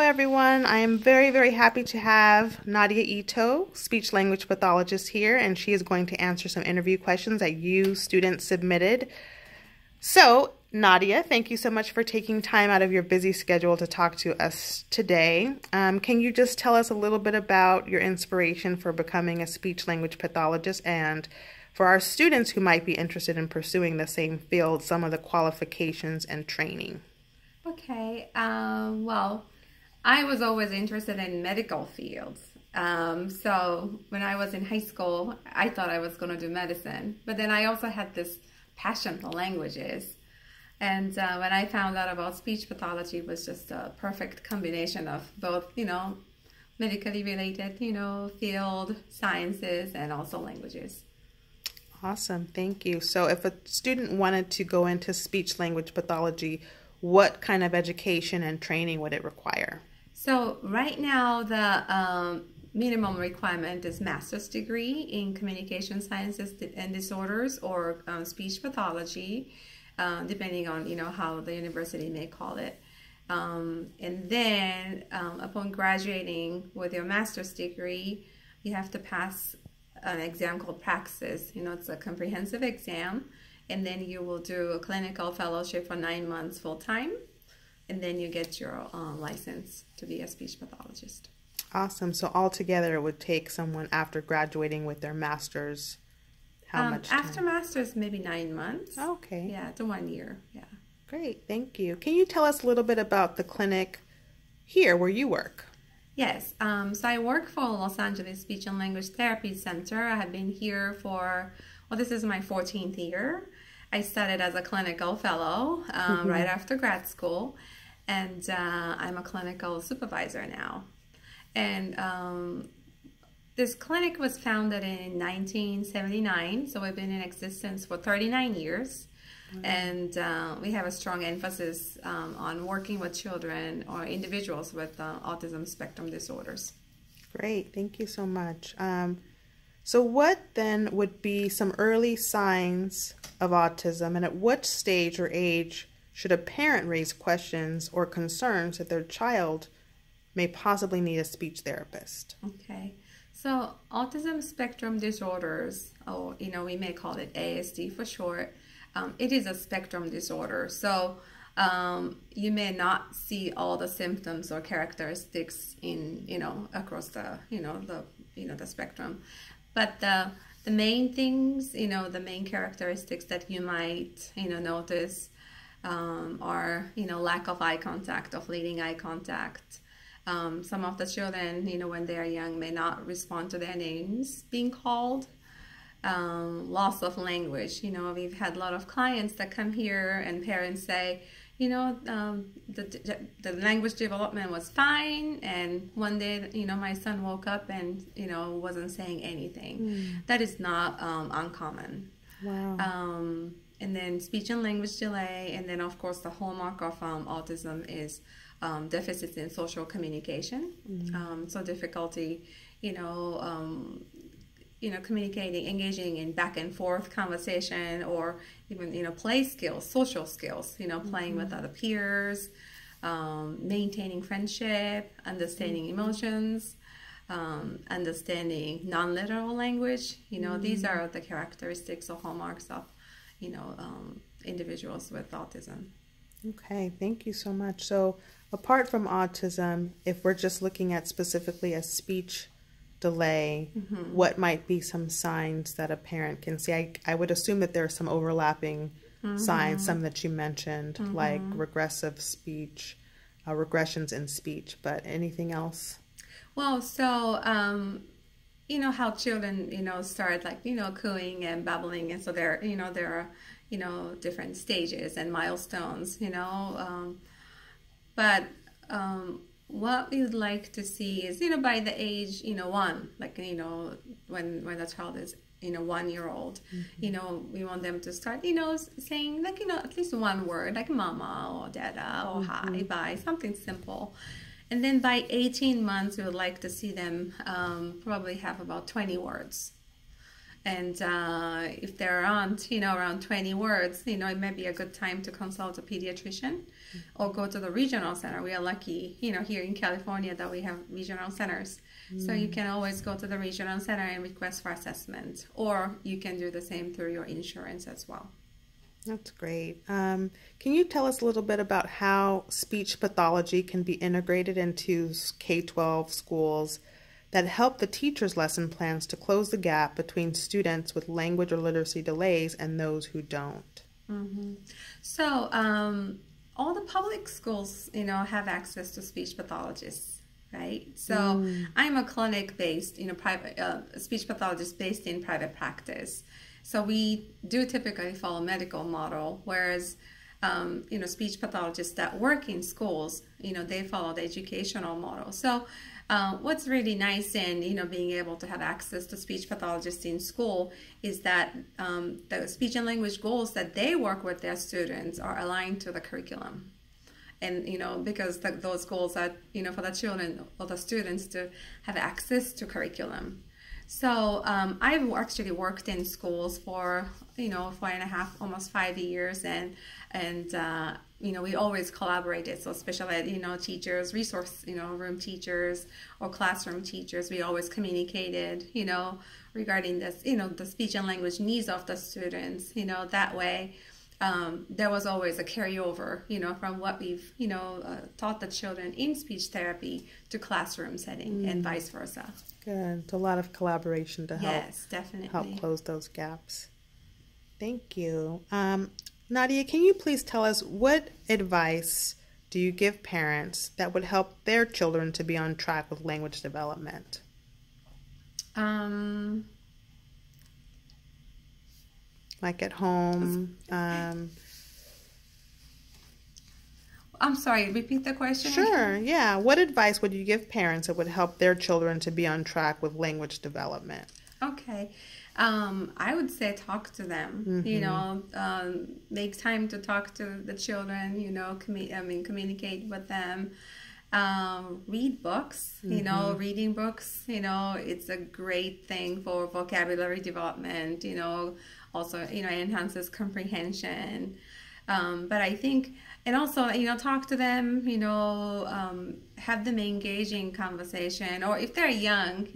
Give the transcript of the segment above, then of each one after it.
everyone. I am very, very happy to have Nadhiya Ito, speech language pathologist here, and she is going to answer some interview questions that you students submitted. So, Nadhiya, thank you so much for taking time out of your busy schedule to talk to us today. Can you just tell us a little bit about your inspiration for becoming a speech language pathologist, and for our students who might be interested in pursuing the same field, some of the qualifications and training? Okay, well, I was always interested in medical fields. So when I was in high school, I thought I was going to do medicine. But then I also had this passion for languages. And when I found out about speech pathology, it was just a perfect combination of both, medically related, field, sciences, and also languages. Awesome, thank you. So if a student wanted to go into speech language pathology, what kind of education and training would it require? So right now, the minimum requirement is master's degree in communication sciences and disorders, or speech pathology, depending on how the university may call it. And then upon graduating with your master's degree, you have to pass an exam called Praxis. It's a comprehensive exam. And then you will do a clinical fellowship for 9 months full-time, and then you get your license to be a speech pathologist. Awesome. So altogether, it would take someone after graduating with their master's, how much time? After master's, maybe 9 months. Okay. Yeah, to 1 year, yeah. Great, thank you. Can you tell us a little bit about the clinic here where you work? Yes, so I work for Los Angeles Speech and Language Therapy Center. I have been here for, this is my 14th year. I started as a clinical fellow right after grad school, and I'm a clinical supervisor now. And this clinic was founded in 1979, so we've been in existence for 39 years. And we have a strong emphasis on working with children or individuals with autism spectrum disorders. Great, thank you so much. So what then would be some early signs of autism, and at what stage or age should a parent raise questions or concerns that their child may possibly need a speech therapist? Okay, so autism spectrum disorders, or we may call it ASD for short, it is a spectrum disorder. So you may not see all the symptoms or characteristics in across the the spectrum. But the main things, the main characteristics that you might, notice are, lack of eye contact, of leading eye contact. Some of the children, when they are young, may not respond to their names being called. Loss of language. We've had a lot of clients that come here and parents say, the language development was fine, and one day, my son woke up and, wasn't saying anything. That is not uncommon. Wow. And then speech and language delay, and then, of course, the hallmark of autism is deficits in social communication. So difficulty, communicating, engaging in back and forth conversation, or even, play skills, social skills, playing with other peers, maintaining friendship, understanding emotions, understanding non-literal language. These are the characteristics or hallmarks of, individuals with autism. Okay, thank you so much. So apart from autism, if we're just looking at specifically a speech delay, what might be some signs that a parent can see? I would assume that there are some overlapping signs, some that you mentioned, like regressive speech, regressions in speech, but anything else? Well, so, how children, start like, cooing and babbling, and so there are, different stages and milestones, but what we would like to see is, by the age, 1, like, when the child is, 1 year old, we want them to start, saying, like, at least one word, like mama or dada or hi, bye, something simple. And then by 18 months, we would like to see them probably have about 20 words. And if there aren't, around 20 words, it may be a good time to consult a pediatrician or go to the regional center. We are lucky, here in California that we have regional centers. So you can always go to the regional center and request for assessment, or you can do the same through your insurance as well. That's great. Can you tell us a little bit about how speech pathology can be integrated into K-12 schools that help the teachers' lesson plans to close the gap between students with language or literacy delays and those who don't? Mm-hmm. So all the public schools, have access to speech pathologists, right? So I'm a clinic-based, private speech pathologist based in private practice. So we do typically follow medical model, whereas speech pathologists that work in schools, they follow the educational model. So what's really nice in being able to have access to speech pathologists in school is that the speech and language goals that they work with their students are aligned to the curriculum. And because those goals are for the children or the students to have access to curriculum. So I've actually worked in schools for 4.5, almost 5 years, and we always collaborated. So special ed, teachers, resource, room teachers or classroom teachers, we always communicated, regarding this, the speech and language needs of the students. That way, there was always a carryover, from what we've, taught the children in speech therapy to classroom setting and vice versa. Good. So a lot of collaboration to help, yes, definitely, help close those gaps. Thank you. Nadhiya, can you please tell us what advice do you give parents that would help their children to be on track with language development? Like at home? I'm sorry, repeat the question. Sure, yeah. What advice would you give parents that would help their children to be on track with language development? Okay. I would say talk to them, make time to talk to the children, communicate with them, read books, reading books, it's a great thing for vocabulary development, also, enhances comprehension. But I think, and also, talk to them, have them engage in conversation, or if they're young,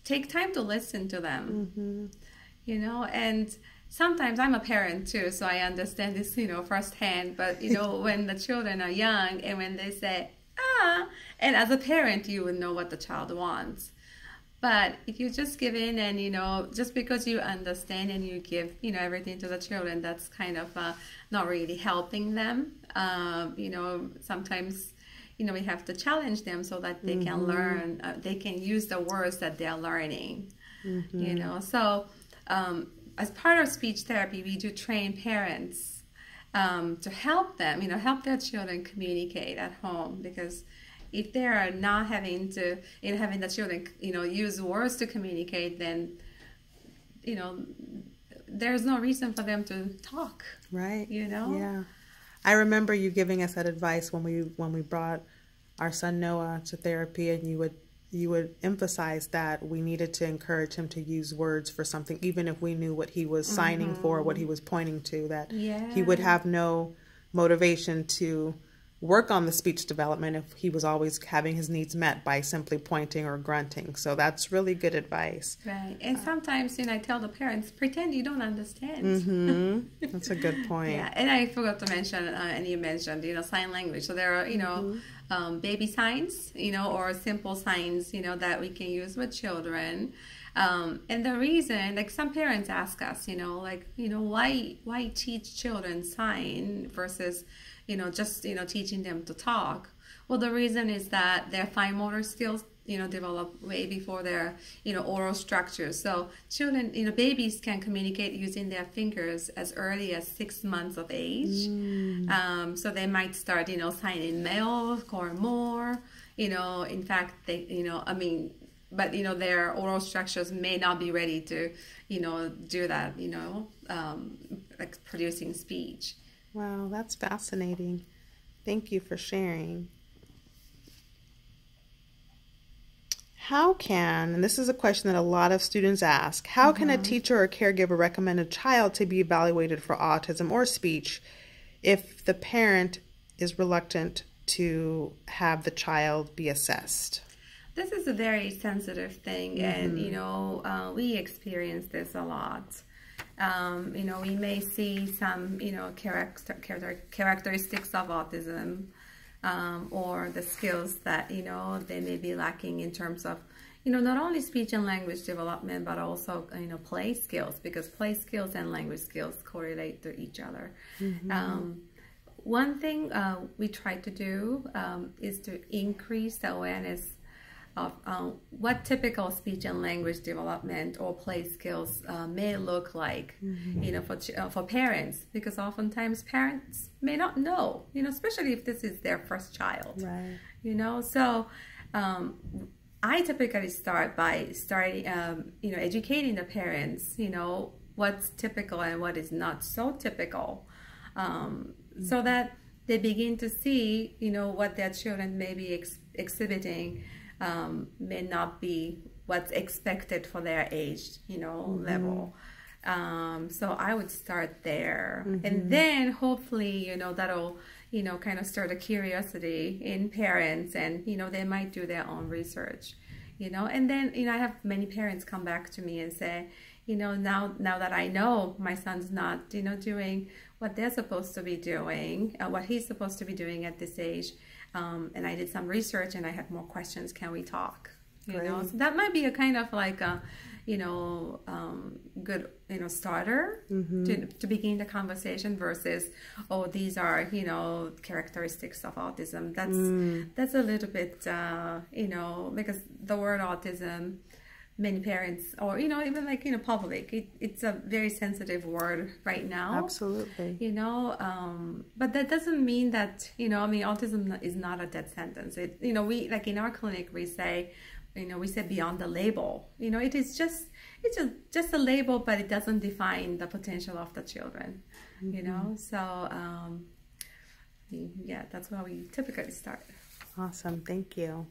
take time to listen to them, and sometimes I'm a parent too, so I understand this, firsthand, but, when the children are young and when they say, and as a parent, you would know what the child wants. But if you just give in and, just because you understand and you give, everything to the children, that's kind of not really helping them. Sometimes, we have to challenge them so that they can learn, they can use the words that they're learning, So as part of speech therapy, we do train parents to help them, help their children communicate at home, because if they are not having to, having the children, use words to communicate, then, there's no reason for them to talk. Right. Yeah. I remember you giving us that advice when we brought our son Noah to therapy, and you would emphasize that we needed to encourage him to use words for something, even if we knew what he was signing for, what he was pointing to, that he would have no motivation to work on the speech development if he was always having his needs met by simply pointing or grunting. So that's really good advice. Right. And sometimes, I tell the parents, pretend you don't understand. That's a good point. Yeah. And I forgot to mention, and you mentioned, sign language. So there are, baby signs, or simple signs, that we can use with children. And the reason, like some parents ask us, why teach children sign versus, just, teaching them to talk? Well, the reason is that their fine motor skills, develop way before their, oral structures. So children, babies can communicate using their fingers as early as 6 months of age. So they might start, signing milk or more, in fact, they, but, their oral structures may not be ready to, do that, like producing speech. Wow, that's fascinating. Thank you for sharing. How can, and this is a question that a lot of students ask, how can a teacher or caregiver recommend a child to be evaluated for autism or speech if the parent is reluctant to have the child be assessed? This is a very sensitive thing, and we experience this a lot. We may see some characteristics of autism, or the skills that they may be lacking in terms of not only speech and language development, but also play skills, because play skills and language skills correlate to each other. One thing we try to do is to increase the awareness of what typical speech and language development or play skills may look like, for parents, because oftentimes parents may not know, especially if this is their first child, Right. So I typically start by educating the parents, what's typical and what is not so typical, so that they begin to see, what their children may be exhibiting may not be what's expected for their age, level. So I would start there, and then hopefully, that'll, kind of stir the curiosity in parents, and, they might do their own research, and then, I have many parents come back to me and say, now that I know my son's not, doing what they're supposed to be doing, what he's supposed to be doing at this age, and I did some research and I have more questions, can we talk? So that might be a kind of like a, good, starter to begin the conversation versus, oh, these are, characteristics of autism. That's a little bit, because the word autism, many parents, or even like public, it's a very sensitive word right now. Absolutely. But that doesn't mean that autism is not a dead sentence. We, like in our clinic, we say beyond the label. It is just a label, but it doesn't define the potential of the children. So yeah, that's where we typically start. Awesome. Thank you.